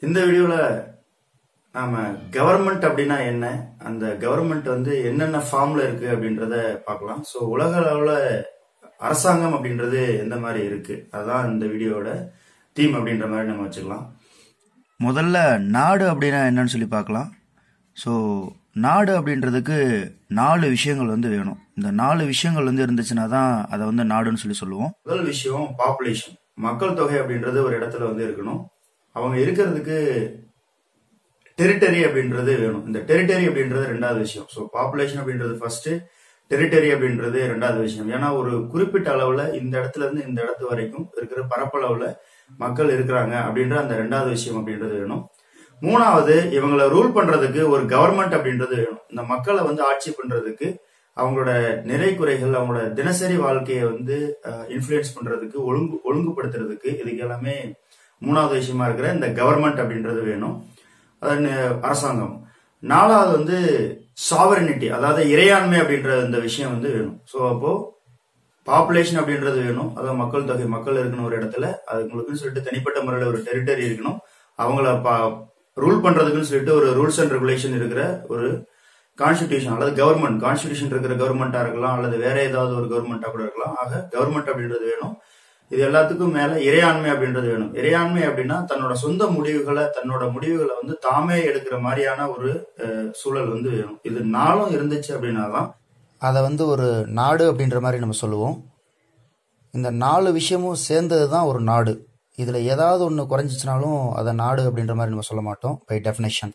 இந்த வீடியோல நாம கவர்மெண்ட் அப்படின்னா என்ன, அந்த கவர்மெண்ட் வந்து என்னென்ன ஃபார்ம்ல இருக்கு அப்படின்றத பார்க்கலாம். ஸோ உலக அளவுல அரசாங்கம் அப்படின்றது எந்த மாதிரி இருக்கு, அதுதான் இந்த வீடியோட தீம் அப்படின்ற மாதிரி நம்ம வச்சுக்கலாம். முதல்ல நாடு அப்படின்னா என்னன்னு சொல்லி பார்க்கலாம். ஸோ நாடு அப்படின்றதுக்கு 4 விஷயங்கள் வந்து வேணும். இந்த 4 விஷயங்கள் வந்து இருந்துச்சுன்னா தான் அதை வந்து நாடுன்னு சொல்லி சொல்லுவோம். முதல் விஷயம் பாப்புலேஷன், மக்கள் தொகை அப்படின்றது ஒரு இடத்துல வந்து இருக்கணும். அவங்க இருக்கிறதுக்கு டெரிட்டரி அப்படின்றது வேணும். இந்த டெரிட்டரி அப்படின்றது 2வது விஷயம். ஸோ பாப்புலேஷன் அப்படின்றது ஃபர்ஸ்ட், டெரிட்டரி அப்படின்றது 2வது விஷயம். ஏன்னா ஒரு குறிப்பிட்ட அளவுல இந்த இடத்துல இருந்து இந்த இடத்து வரைக்கும் இருக்கிற பரப்பளவுல மக்கள் இருக்கிறாங்க அப்படின்ற அந்த 2வது விஷயம் அப்படின்றது வேணும். 3வது, இவங்களை ரூல் பண்றதுக்கு ஒரு கவர்மெண்ட் அப்படின்றது வேணும். இந்த மக்களை வந்து ஆட்சி பண்றதுக்கு, அவங்களோட நிறை குறைகள், அவங்களோட தினசரி வாழ்க்கையை வந்து இன்ஃபுளுன்ஸ் பண்றதுக்கு, ஒழுங்குபடுத்துறதுக்கு, இதுக்கு எல்லாமே 3வது விஷயமா இருக்கிற இந்த கவர்மெண்ட் அப்படின்றது வேணும், அரசாங்கம். 4வது வந்து சாவரனிட்டி, அதாவது இறையாண்மை அப்படின்ற இந்த விஷயம் வந்து வேணும். ஸோ அப்போ பாப்புலேஷன் அப்படின்றது வேணும், அதாவது மக்கள் தொகை, மக்கள் இருக்கணும் ஒரு இடத்துல, அதுங்களுக்குன்னு சொல்லிட்டு தனிப்பட்ட முறையில் ஒரு டெரிட்டரி இருக்கணும், அவங்கள ரூல் பண்றதுக்குன்னு சொல்லிட்டு ஒரு ரூல்ஸ் அண்ட் ரெகுலேஷன் இருக்கிற ஒரு கான்ஸ்டிடியூஷன் அல்லது கவர்மெண்ட், கான்ஸ்டிடியூஷன் இருக்கிற கவர்மெண்டா இருக்கலாம், அல்லது வேற ஏதாவது ஒரு கவர்மெண்டா கூட இருக்கலாம். ஆக கவர்மெண்ட் அப்படின்றது வேணும். இது எல்லாத்துக்கும் மேல இறையாண்மை அப்படின்றது வேணும். இறையாண்மை அப்படின்னா தன்னோட சொந்த முடிவுகளை, தன்னோட முடிவுகளை வந்து தாமே எடுக்கிற மாதிரியான ஒரு சூழல் வந்து வேணும். இது 4ம் இருந்துச்சு அப்படின்னா தான் அதை வந்து ஒரு நாடு அப்படின்ற மாதிரி நம்ம சொல்லுவோம். இந்த 4 விஷயமும் சேர்ந்தது தான் ஒரு நாடு. இதுல ஏதாவது ஒன்று குறைஞ்சிச்சுனாலும் அதை நாடு அப்படின்ற மாதிரி நம்ம சொல்ல மாட்டோம் பை டெஃபினேஷன்.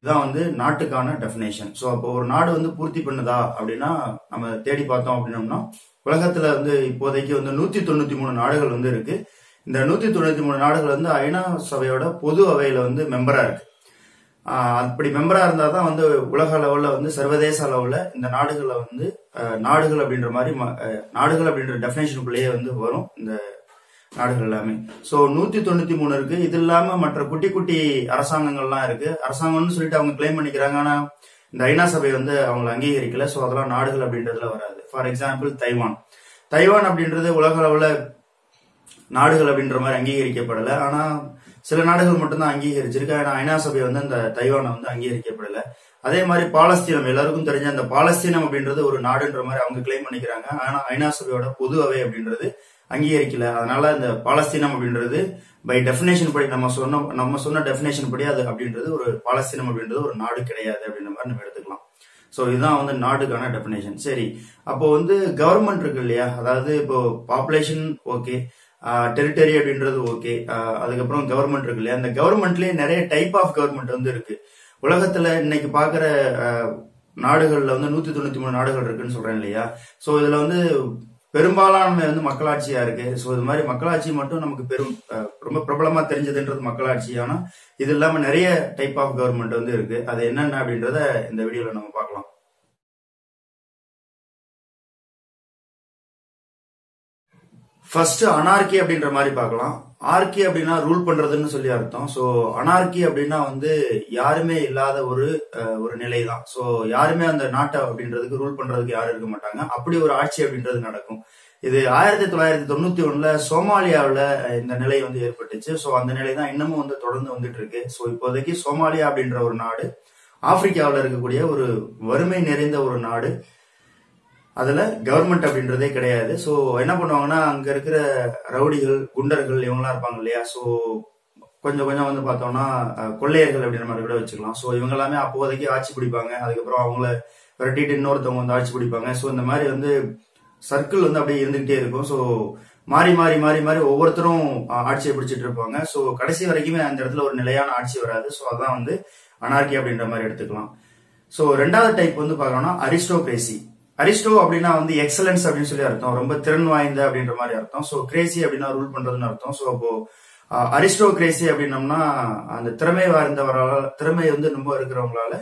இதுதான் வந்து நாட்டுக்கான டெஃபினேஷன். ஸோ அப்போ ஒரு நாடு வந்து பூர்த்தி பண்ணுதா அப்படின்னா நம்ம தேடி பார்த்தோம் அப்படின்னோம்னா, உலகத்துல வந்து இப்போதைக்கு வந்து 193 நாடுகள் வந்து இருக்கு. இந்த 193 நாடுகள் வந்து ஐநா சபையோட பொது அவையில வந்து மெம்பரா இருக்கு. அப்படி மெம்பரா இருந்தா தான் வந்து உலக அளவுல வந்து சர்வதேச அளவுல இந்த நாடுகளை வந்து நாடுகள் அப்படின்ற மாதிரி நாடுகள் அப்படின்ற டெஃபினேஷனுக்குள்ளேயே வந்து வரும் இந்த நாடுகள் எல்லாமே. ஸோ 193 இருக்கு. இது இல்லாம மற்ற குட்டி குட்டி அரசாங்கங்கள்லாம் இருக்கு. அரசாங்கம்னு சொல்லிட்டு அவங்க கிளைம் பண்ணிக்கிறாங்க, ஆனா இந்த ஐநா சபை வந்து அவங்களை அங்கீகரிக்கல. ஸோ அதெல்லாம் நாடுகள் அப்படின்றதுல வராது. ஃபார் எக்ஸாம்பிள் தைவான் அப்படின்றது உலக அளவுல நாடுகள் அப்படின்ற மாதிரி அங்கீகரிக்கப்படல. ஆனா சில நாடுகள் மட்டும்தான் அங்கீகரிச்சிருக்கு. ஆனா ஐநா சபை வந்து அந்த தைவானை வந்து அங்கீகரிக்கப்படல. அதே மாதிரி பாலஸ்தீனம், எல்லாருக்கும் தெரிஞ்ச அந்த பாலஸ்தீனம் அப்படின்றது ஒரு நாடுன்ற மாதிரி அவங்க கிளைம் பண்ணிக்கிறாங்க. ஆனா ஐநா சபையோட பொது அவை அப்படின்றது அங்கீகரிக்கல. அதனால இந்த பாலஸ்தீனம் அப்படின்றது பை டெஃபினேஷன் படி நம்ம சொன்ன டெஃபினேஷன் படி அது அப்படின்றது ஒரு பாலஸ்தீனம் அப்படின்றது ஒரு நாடு கிடையாது அப்படின்ற மாதிரி நம்ம எடுத்துக்கலாம். ஸோ இதுதான் வந்து நாடுக்கான டெஃபினேஷன். சரி, அப்போ வந்து கவர்மெண்ட் இருக்கு இல்லையா, அதாவது இப்போ பாப்புலேஷன் ஓகே, டெரிட்டரி அப்படின்றது ஓகே, அதுக்கப்புறம் கவர்மெண்ட் இருக்கு இல்லையா, அந்த கவர்மெண்ட்லயே நிறைய டைப் ஆஃப் கவர்மெண்ட் வந்து இருக்கு. உலகத்துல இன்னைக்கு பாக்குற நாடுகள்ல வந்து 193 நாடுகள் இருக்குன்னு சொல்றேன் இல்லையா. ஸோ இதுல வந்து பெரும்பாலான வந்து மக்களாட்சியா இருக்கு. ஸோ இது மாதிரி மக்களாட்சி மட்டும் நமக்கு ரொம்ப பிரபலமா தெரிஞ்சதுன்றது மக்களாட்சி. ஆனா இது இல்லாம நிறைய டைப் ஆஃப் கவர்மெண்ட் வந்து இருக்கு. அது என்னென்ன அப்படின்றத இந்த வீடியோல நம்ம பார்க்கலாம். ஃபர்ஸ்ட் அனார்கி அப்படின்ற மாதிரி பார்க்கலாம். ஆர்கி அப்படின்னா ரூல் பண்றதுன்னு சொல்லி அர்த்தம். ஸோ அனார்கி அப்படின்னா வந்து யாருமே இல்லாத ஒரு நிலை தான். ஸோ யாருமே அந்த நாட்டை அப்படின்றதுக்கு ரூல் பண்றதுக்கு யாரும் இருக்க மாட்டாங்க. அப்படி ஒரு ஆட்சி அப்படின்றது நடக்கும். இது 1991 சோமாலியாவில் இந்த நிலை வந்து ஏற்பட்டுச்சு. ஸோ அந்த நிலை தான் இன்னமும் வந்து தொடர்ந்து வந்துட்டு இருக்கு. ஸோ இப்போதைக்கு சோமாலியா அப்படின்ற ஒரு நாடு ஆப்பிரிக்காவில் இருக்கக்கூடிய ஒரு வறுமை நிறைந்த ஒரு நாடு. அதுல கவர்மெண்ட் அப்படின்றதே கிடையாது. ஸோ என்ன பண்ணுவாங்கன்னா, அங்க இருக்கிற ரவுடிகள், குண்டர்கள் இவங்கெல்லாம் இருப்பாங்க இல்லையா. ஸோ கொஞ்சம் கொஞ்சம் வந்து பார்த்தோம்னா கொள்ளையர்கள் அப்படின்ற மாதிரி கூட வச்சுக்கலாம். ஸோ இவங்க எல்லாமே அப்போதைக்கு ஆட்சி பிடிப்பாங்க. அதுக்கப்புறம் அவங்கள விரட்டிட்டு இன்னொருத்தவங்க வந்து ஆட்சி பிடிப்பாங்க. ஸோ இந்த மாதிரி வந்து சர்க்கிள் வந்து அப்படியே இருந்துகிட்டே இருக்கும். ஸோ மாறி மாறி மாறி மாறி ஒவ்வொருத்தரும் ஆட்சியை பிடிச்சிட்டு இருப்பாங்க. ஸோ கடைசி வரைக்குமே அந்த இடத்துல ஒரு நிலையான ஆட்சி வராது. ஸோ அதான் வந்து அனார்கி அப்படின்ற மாதிரி எடுத்துக்கலாம். ஸோ 2வது டைப் வந்து பார்க்கணும்னா அரிஸ்டோகிரேசி. அரிஸ்டோ அப்படின்னா வந்து எக்ஸலன்ஸ் அப்படின்னு சொல்லி அர்த்தம், ரொம்ப திறன் வாய்ந்த அப்படின்ற மாதிரி அர்த்தம். ஸோ கிரேசி அப்படின்னா ரூல் பண்றதுன்னு அர்த்தம். ஸோ அப்போ அரிஸ்டோகிரேசி அப்படின்னம்னா அந்த திறமை வந்து ரொம்ப இருக்கிறவங்களால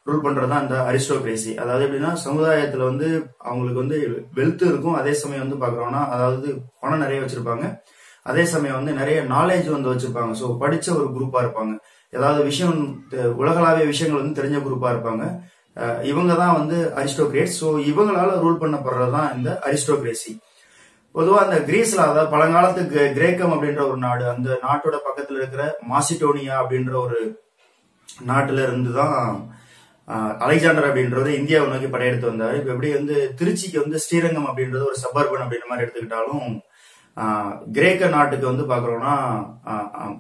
ரூல் பண்றதுதான் அந்த அரிஸ்டோகிரேசி. அதாவது எப்படின்னா சமுதாயத்துல வந்து அவங்களுக்கு வந்து வெல்த் இருக்கும், அதே சமயம் வந்து பாக்குறோம்னா அதாவது பணம் நிறைய வச்சிருப்பாங்க, அதே சமயம் வந்து நிறைய நாலேஜ் வந்து வச்சிருப்பாங்க. ஸோ படிச்ச ஒரு குரூப்பா இருப்பாங்க, ஏதாவது விஷயம் உலகளாவிய விஷயங்கள் வந்து தெரிஞ்ச குரூப்பா இருப்பாங்க. இவங்க தான் வந்து அரிஸ்டோகிரேட்ஸ். ஸோ இவங்களால ரூல் பண்ணப்படுறதுதான் இந்த அரிஸ்டோகிரேசி. பொதுவா அந்த கிரீஸ்ல, அதாவது பழங்காலத்து கிரேக்கம் அப்படின்ற ஒரு நாடு, அந்த நாட்டோட பக்கத்துல இருக்கிற மாசிடோனியா அப்படின்ற ஒரு நாட்டுல இருந்துதான் அலெக்சாண்டர் அப்படின்றது இந்தியாவை நோக்கி படையெடுத்து வந்தாரு. இப்ப எப்படி வந்து திருச்சிக்கு வந்து ஸ்ரீரங்கம் அப்படின்றது ஒரு சபர்பன் அப்படின்ற மாதிரி எடுத்துக்கிட்டாலும், கிரேக்க நாட்டுக்கு வந்து பாக்குறோம்னா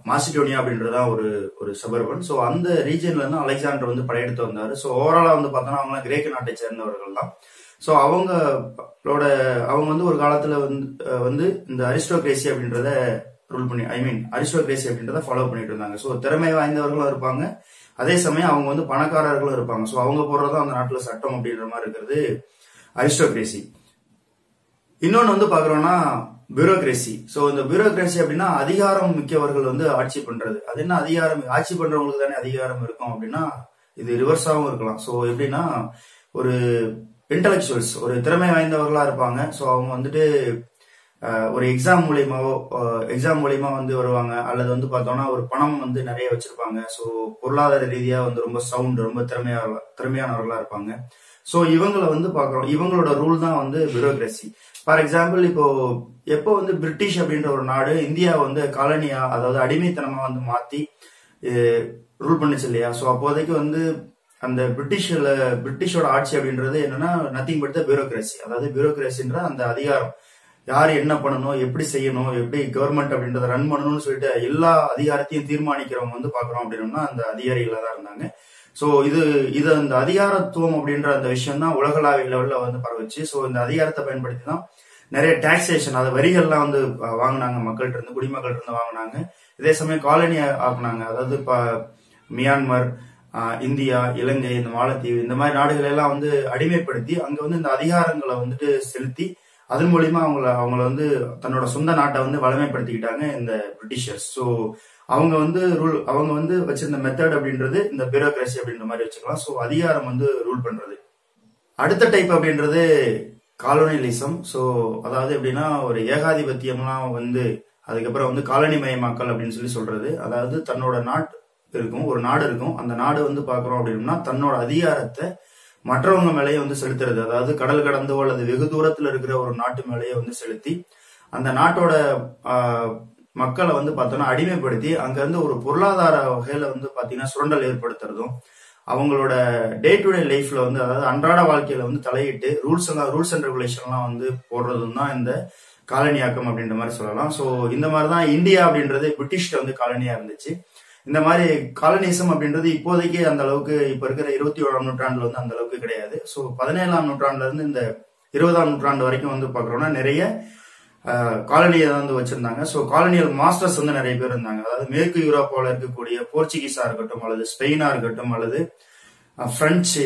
மாசிடோனியா அப்படின்றதான் ஒரு ஒரு சபர்பன். ஸோ அந்த ரீஜன்ல இருந்து அலெக்சாண்டர் வந்து படையெடுத்து வந்தாரு. ஸோ ஓவராலா வந்து பார்த்தோம்னா அவங்க கிரேக்க நாட்டை சேர்ந்தவர்கள் தான். ஸோ அவங்க வந்து ஒரு காலத்துல வந்து இந்த அரிஸ்டோகிரேசி அப்படின்றத ரூல் பண்ணி, அரிஸ்டோகிரேசி அப்படின்றத ஃபாலோ பண்ணிட்டு இருந்தாங்க. ஸோ திறமை வாய்ந்தவர்களும் இருப்பாங்க, அதே சமயம் அவங்க வந்து பணக்காரர்களும் இருப்பாங்க. ஸோ அவங்க போடுறதும் அந்த நாட்டுல சட்டம் அப்படின்ற மாதிரி இருக்கிறது அரிஸ்டோகிரேசி. இன்னொன்னு வந்து பாக்குறோம்னா பியூரோகிரேசி. ஸோ இந்த பியூரோகிரேசி அப்படின்னா அதிகாரம் மிக்கவர்கள் வந்து ஆட்சி பண்றது. அது என்ன அதிகாரம்? ஆட்சி பண்றவங்களுக்கு தானே அதிகாரம் இருக்கும் அப்படின்னா இது ரிவர்ஸாகவும் இருக்கலாம். ஸோ எப்படின்னா ஒரு இன்டலெக்சுவல்ஸ், ஒரு திறமை வாய்ந்தவர்களா இருப்பாங்க. ஸோ அவங்க வந்துட்டு ஒரு எக்ஸாம் மூலியமா வந்து வருவாங்க, அல்லது வந்து பார்த்தோம்னா ஒரு பணம் வந்து நிறைய வச்சிருப்பாங்க. ஸோ பொருளாதார ரீதியா வந்து ரொம்ப ரொம்ப திறமையானவர்களா இருப்பாங்க. ஸோ இவங்களை வந்து பாக்குறோம், இவங்களோட ரூல் தான் வந்து பியூரோகிரசி. ஃபார் எக்ஸாம்பிள், எப்போ வந்து பிரிட்டிஷ் அப்படின்ற ஒரு நாடு இந்தியா வந்து காலனியா, அதாவது அடிமைத்தனமா வந்து மாத்தி ரூல் பண்ணுச்சு இல்லையா? ஸோ அப்போதைக்கு வந்து அந்த பிரிட்டிஷோட ஆட்சி அப்படின்றது என்னன்னா நத்திங் பட் த பியூரோகிரசி. அதாவது பியூரோகிரசின்ற அந்த அதிகாரம், யாரு என்ன பண்ணணும், எப்படி செய்யணும், எப்படி கவர்மெண்ட் அப்படின்றத ரன் பண்ணணும்னு சொல்லிட்டு எல்லா அதிகாரத்தையும் தீர்மானிக்கிறவங்க வந்து பாக்குறோம் அப்படின்னா அந்த அதிகாரிகளா தான் இருந்தாங்க. ஸோ இது அந்த அதிகாரத்துவம் அப்படின்ற அந்த விஷயம் தான் உலகளாவிய லெவல்ல வந்து பரவுச்சு. ஸோ இந்த அதிகாரத்தை பயன்படுத்தி தான் நிறைய டாக்ஸேஷன், அதாவது வரிகள்லாம் வந்து வாங்கினாங்க, மக்கள்கிட்ட இருந்து, குடிமக்கள்கிட்ட இருந்து வாங்கினாங்க. இதே சமயம் காலனி ஆக்குனாங்க. அதாவது இப்ப மியான்மர், இந்தியா, இலங்கை, இந்த மாலத்தீவு, இந்த மாதிரி நாடுகள் எல்லாம் வந்து அடிமைப்படுத்தி அங்க வந்து இந்த அதிகாரங்களை வந்துட்டு செலுத்தி அதன் மூலியமா அவங்கள வந்து தன்னோட சொந்த நாட்டை வந்து வலிமைப்படுத்திக்கிட்டாங்க இந்த பிரிட்டிஷர்ஸ். ஸோ அவங்க வந்து வச்சிருந்த மெத்தட் அப்படின்றது இந்த பியூரோகிரசி அப்படின்ற மாதிரி வச்சுக்கலாம். ஸோ அதிகாரம் வந்து ரூல் பண்றது. அடுத்த டைப் அப்படின்றது காலோனியலிசம். ஸோ அதாவது எப்படின்னா ஒரு ஏகாதிபத்தியம்லாம் வந்து அதுக்கப்புறம் வந்து காலனி மயமாக்கல் அப்படின்னு சொல்றது. அதாவது தன்னோட ஒரு நாடு இருக்கும், அந்த நாடு வந்து பாக்குறோம் அப்படின்னா தன்னோட அதிகாரத்தை மற்றவங்க மேலேயே வந்து செலுத்துறது. அதாவது கடல் கடந்தோ அல்லது வெகு தூரத்துல இருக்கிற ஒரு நாட்டு மேலேயே வந்து செலுத்தி அந்த நாட்டோட மக்களை வந்து பார்த்தோம்னா அடிமைப்படுத்தி அங்க இருந்து ஒரு பொருளாதார வகையில வந்து பாத்தீங்கன்னா சுரண்டல் ஏற்படுத்துறதும், அவங்களோட டே டு டே லைஃப்ல வந்து, அதாவது அன்றாட வாழ்க்கையில வந்து தலையிட்டு ரூல்ஸ் அண்ட் ரெகுலேஷன் எல்லாம் வந்து போடுறதும் தான் இந்த காலனியாக்கம் அப்படின்ற மாதிரி சொல்லலாம். ஸோ இந்த மாதிரிதான் இந்தியா அப்படின்றது பிரிட்டிஷ்ல வந்து காலனியா இருந்துச்சு. இந்த மாதிரி காலனிசம் அப்படின்றது இப்போதைக்கு அந்த அளவுக்கு இப்ப இருக்கிற 21ஆம் நூற்றாண்டுல வந்து அந்த அளவுக்கு கிடையாது. ஸோ 17ஆம் நூற்றாண்டுல இருந்து இந்த 20ஆம் நூற்றாண்டு வரைக்கும் வந்து பாக்குறோம்னா நிறைய காலனியை வந்து வச்சிருந்தாங்க. ஸோ காலனியல் மாஸ்டர்ஸ் வந்து நிறைய பேர் இருந்தாங்க. அதாவது மேற்கு யூரோப்பாவில் இருக்கக்கூடிய போர்ச்சுகீஸா இருக்கட்டும், அல்லது ஸ்பெயினா இருக்கட்டும், அல்லது பிரெஞ்சு,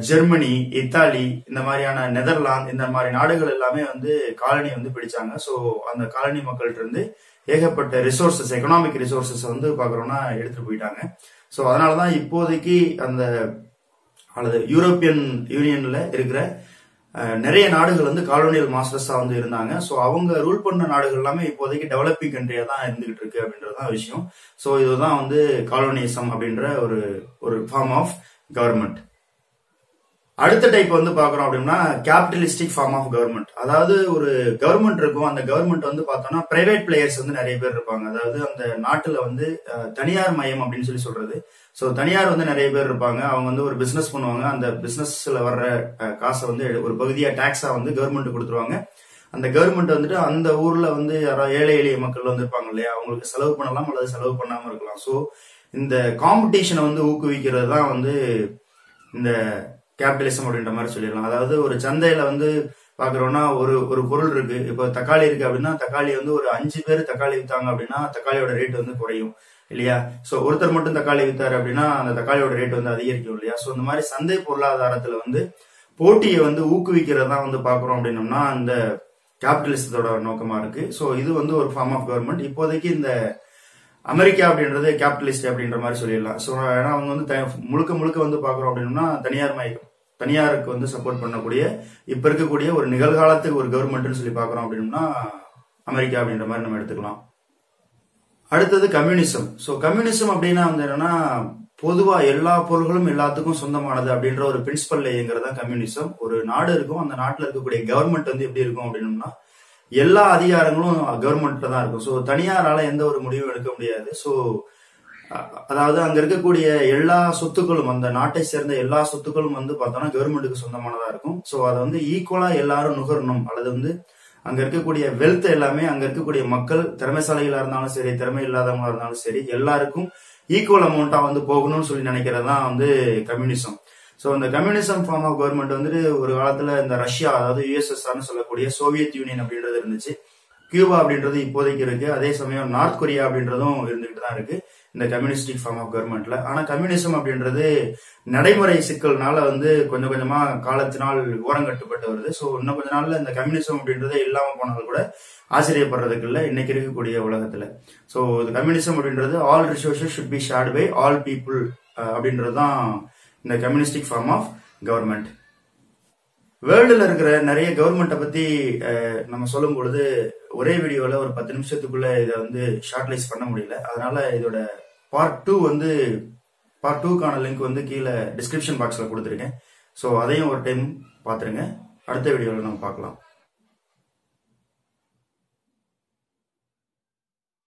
ஜெர்மனி, இத்தாலி, இந்த மாதிரியான நெதர்லாந்து, இந்த மாதிரி நாடுகள் எல்லாமே வந்து காலனி வந்து பிடிச்சாங்க. ஸோ அந்த காலனி மக்கள்கிட்ட இருந்து ஏகப்பட்ட ரிசோர்சஸ், எக்கனாமிக் ரிசோர்சஸ் வந்து பாக்குறோம்னா எடுத்துட்டு போயிட்டாங்க. ஸோ அதனாலதான் இப்போதைக்கு அல்லது யூரோப்பியன் யூனியன்ல இருக்கிற நிறைய நாடுகள் வந்து காலோனியல் மாஸ்டர்ஸா வந்து இருந்தாங்க. ஸோ அவங்க ரூல் பண்ண நாடுகள் எல்லாமே இப்போதைக்கு டெவலப்பிங் கண்ட்ரியா தான் இருந்துகிட்டு இருக்கு அப்படின்றதுதான் விஷயம். ஸோ இதுதான் வந்து காலோனிசம் அப்படின்ற ஒரு ஃபார்ம் ஆஃப் கவர்மெண்ட். அடுத்த டைப் வந்து பாக்குறோம் அப்படின்னா கேபிட்டலிஸ்டிக் ஃபார்ம் ஆஃப் கவர்மெண்ட். அதாவது ஒரு கவர்மெண்ட் இருக்கும், அந்த கவர்மெண்ட் வந்து பார்த்தோம்னா பிரைவேட் பிளேயர்ஸ் வந்து நிறைய பேர் இருப்பாங்க. அதாவது அந்த நாட்டுல வந்து தனியார் மயம் அப்படின்னு சொல்றது. ஸோ தனியார் வந்து நிறைய பேர் இருப்பாங்க. அவங்க வந்து ஒரு பிசினஸ் பண்ணுவாங்க, அந்த பிசினஸ்ல வர்ற காசை வந்து ஒரு பகுதியா டாக்ஸா வந்து கவர்மெண்ட் கொடுத்துருவாங்க. அந்த கவர்மெண்ட் வந்துட்டு அந்த ஊர்ல வந்து யாராவது ஏழை எளிய மக்கள் வந்து இருப்பாங்க இல்லையா, அவங்களுக்கு செலவு பண்ணலாம் அல்லது செலவு பண்ணாம இருக்கலாம். ஸோ இந்த காம்படிஷனை வந்து ஊக்குவிக்கிறது தான் வந்து இந்த கேபிட்டலிசம் அப்படின்ற மாதிரி சொல்லிடலாம். அதாவது ஒரு சந்தையில வந்து பாக்குறோம்னா ஒரு பொருள் இருக்கு, இப்போ தக்காளி இருக்கு அப்படின்னா தக்காளி வந்து ஒரு 5 பேர் தக்காளி வித்தாங்க அப்படின்னா தக்காளியோட ரேட் வந்து குறையும் இல்லையா? சோ ஒருத்தர் மட்டும் தக்காளி வித்தாரு அப்படின்னா அந்த தக்காளியோட ரேட் வந்து அதிகரிக்கும் இல்லையா? சோ இந்த மாதிரி சந்தை பொருளாதாரத்துல வந்து போட்டியை வந்து ஊக்குவிக்கிறதா வந்து பாக்குறோம் அப்படின்னோம்னா அந்த கேபிட்டலிசத்தோட நோக்கமா இருக்கு. சோ இது வந்து ஒரு ஃபார்ம் ஆஃப் கவர்மெண்ட். இப்போதைக்கு இந்த அமெரிக்கா அப்படின்றது கேபிட்டலிஸ்ட் அப்படின்ற மாதிரி சொல்லிடலாம். ஸோ ஏன்னா அவங்க வந்து முழுக்க வந்து பாக்குறோம் அப்படின்னா தனியாருக்கு வந்து சப்போர்ட் பண்ணக்கூடிய இப்ப இருக்கக்கூடிய ஒரு நிகழ்காலத்துக்கு ஒரு கவர்மெண்ட்னு சொல்லி பாக்குறோம் அப்படின்னா அமெரிக்கா அப்படின்ற மாதிரி நம்ம எடுத்துக்கலாம். அடுத்தது கம்யூனிசம். ஸோ கம்யூனிசம் அப்படின்னா வந்து என்னன்னா பொதுவா எல்லா பொருள்களும் எல்லாத்துக்கும் சொந்தமானது அப்படின்ற ஒரு பிரின்சிபல்ல இயங்குறதா கம்யூனிசம். ஒரு நாடு இருக்கும், அந்த நாட்டுல இருக்கக்கூடிய கவர்மெண்ட் வந்து எப்படி இருக்கும் அப்படின்னா எல்லா அதிகாரங்களும் கவர்மெண்ட்ல தான் இருக்கும். ஸோ தனியாரால எந்த ஒரு முடிவும் எடுக்க முடியாது. ஸோ அதாவது அங்க இருக்கக்கூடிய எல்லா சொத்துக்களும், அந்த நாட்டை சேர்ந்த எல்லா சொத்துக்களும் வந்து பார்த்தோம்னா கவர்மெண்ட்டுக்கு சொந்தமானதா இருக்கும். ஸோ அதை வந்து ஈக்குவலா எல்லாரும் நுகரணும், அல்லது வந்து அங்க இருக்கக்கூடிய வெல்த் எல்லாமே அங்க இருக்கக்கூடிய மக்கள், திறமைசாலிகளா இருந்தாலும் சரி, திறமை இல்லாதவங்களா இருந்தாலும் சரி, எல்லாருக்கும் ஈக்குவல் அமௌண்டா வந்து போகணும்னு சொல்லி நினைக்கிறதுதான் வந்து கம்யூனிசம். ஸோ இந்த கம்யூனிசம் ஃபார்ம் ஆஃப் கவர்மெண்ட் வந்துட்டு ஒரு காலத்துல இந்த ரஷ்யா, அதாவது யுஎஸ்எஸ்ஆர்னு சொல்லக்கூடிய சோவியத் யூனியன் அப்படின்றது இருந்துச்சு. கியூபா அப்படின்றது இப்போதைக்கு இருக்கு. அதே சமயம் நார்த் கொரியா அப்படின்றதும் இருந்துகிட்டு தான் இருக்கு இந்த கம்யூனிஸ்டிக் ஃபார்ம் ஆஃப் கவர்மெண்ட்ல. ஆனா கம்யூனிசம் அப்படின்றது நடைமுறை சிக்கல்னால வந்து கொஞ்சம் கொஞ்சமா காலத்தினால் ஓரங்கட்டுப்பட்டு வருது. ஸோ இன்னும் கொஞ்ச நாள்ல இந்த கம்யூனிசம் அப்படின்றதே இல்லாம போனாலும் கூட ஆச்சரியப்படுறதுக்கு இல்லை இன்னைக்கு இருக்கக்கூடிய உலகத்துல. ஸோ இந்த கம்யூனிசம் அப்படின்றது all resources should be shared by all people அப்படின்றது தான் இந்த கம்யூனிஸ்டிக் ஃபார்ம் ஆஃப் கவர்மெண்ட். வேர்ல்டுல இருக்கிற நிறைய கவர்மெண்ட்டை பத்தி நம்ம சொல்லும் பொழுது ஒரே வீடியோல ஒரு 10 நிமிஷத்துக்குள்ள இதை வந்து ஷார்ட்லைஸ் பண்ண முடியல. அதனால இதோட பார்ட் 2க்கான லிங்க் வந்து கீழே டிஸ்கிரிப்ஷன் பாக்ஸ்ல கொடுத்துருக்கேன். ஸோ அதையும் ஒரு டைம் பாத்துருங்க. அடுத்த வீடியோல நம்ம பார்க்கலாம்.